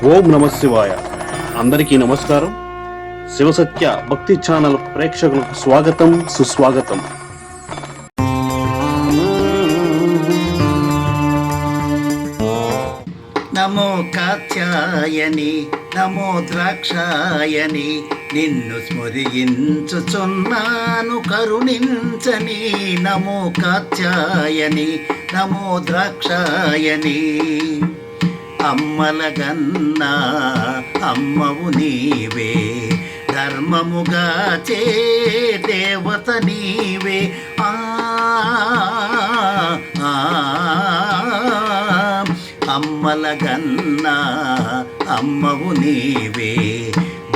ఓం నమ శివాయ. అందరికీ నమస్కారం. శివసత్య భక్తి ఛానల్ ప్రేక్షకులకు స్వాగతం, సుస్వాగతం. నమో కాత్యాయని, నమో ద్రాక్షాయని, నిన్ను స్మరించుచున్నాను కరుణించని. నమో కాత్యాయని, నమో ద్రాక్షాయని, అమ్మలగన్నా అమ్మవు నీవే, ధర్మముగా చే దేవత నీవే. అమ్మలగన్నా అమ్మవు నీవే,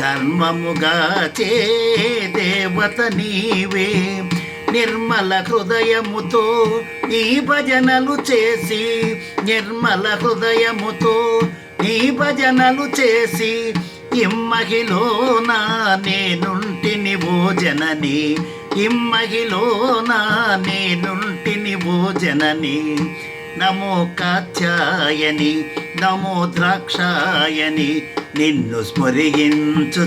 ధర్మముగా చే దేవత నీవే. నిర్మల హృదయముతో నీ భజనలు చేసి, నిర్మల హృదయముతో నీ భజనలు చేసి, ఇమ్మహిలోనా నేనుంటిని ఓ జనని, ఇమ్మహిలోనా నేనుంటిని ఓ జనని. నమో కాత్యాయని, నమో ద్రాక్షాయని, నిన్ను స్మరించుచున్నాను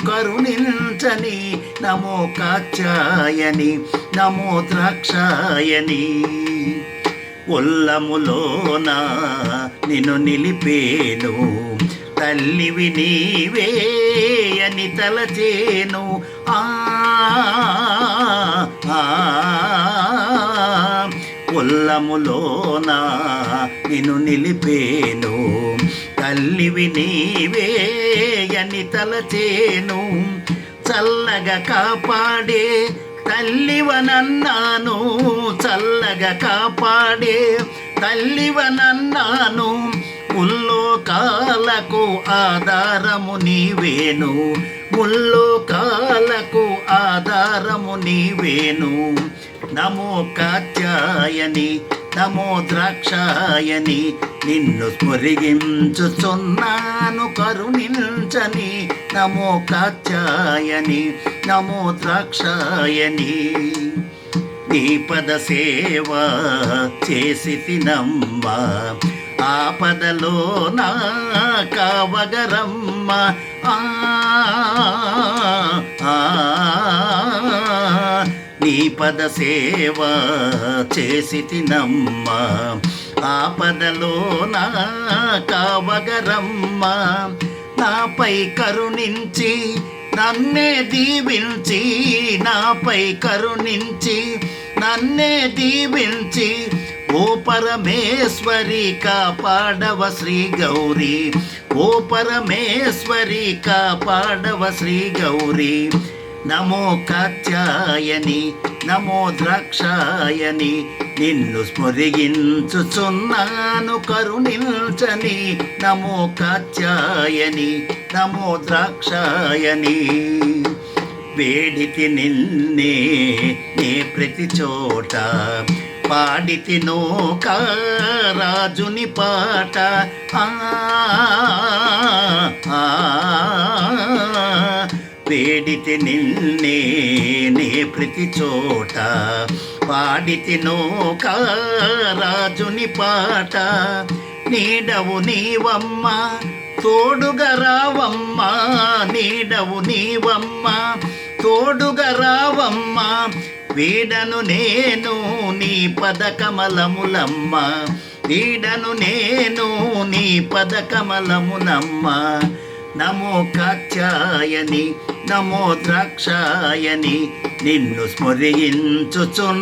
కరుణించని. నమో కాత్యాయని, నమో ద్రాక్షాయని, ఉల్లములోన నిన్ను నిలిపేను, తల్లివి నీవే అని తలచేను. ఉల్లములోన నిన్ను నిలిపేను, తల్లివి నీవే అని తలచేను. చల్లగా కాపాడే తల్లివనన్నాను, చల్లగా కాపాడే తల్లివనన్నాను. ముల్లోకాలకు ఆధారము నీవేను, ముల్లోకాలకు ఆధారము నీవేను. నమో కాత్యాయని, నమో ద్రాక్షాయని, నిన్ను స్మరించుచున్నాను కరుణించని. నమో కాత్యాయని, నమో ద్రాక్షాయని, నీ పద సేవ చేసి తినమ్మ, ఆపదలో నా కావగరమ్మ. నీ పద సేవ చేసి తినమ్మ, ఆపదలో నా కావగరమ్మ. నాపై కరుణించి నన్నే దీవించి, నాపై కరుణించి నన్నే దీవించి, ఓ పరమేశ్వరి కాపాడవ శ్రీ గౌరీ, ఓ పరమేశ్వరి కాపాడవ శ్రీ గౌరీ. నమో కాత్యాయని, నమో ద్రాక్షాయని, నిన్ను స్మరించుచున్నాను కరుణించని. నమో కాత్యాయని, నమో ద్రాక్షాయని, వేడితి నిన్నే నే ప్రతి చోట, పాడితి నోకా రాజుని పాట. వేడితి నిన్నే నే ప్రతి చోట, పాడితి నోకా రాజుని పాట. నీడవు నీవమ్మ తోడుగా రావమ్మ, నీడవు నీవమ్మ తోడుగా రావమ్మ. వీడను నేను నీ పదకమలములమ్మ, వీడను నేను నీ పదకమలములమ్మ. నమో కాత్యాయని, నమో ద్రాక్షాయని, నిన్ను స్మరించుచున్నాను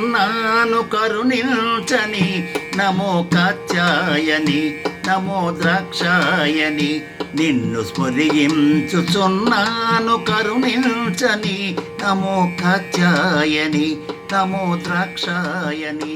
కరుణించని. నమో కాత్యాయని, నమో ద్రాక్షాయని, నిన్ను స్మరించుచున్నాను కరుణించని. నమో కాత్యాయని, నమో ద్రాక్షాయని.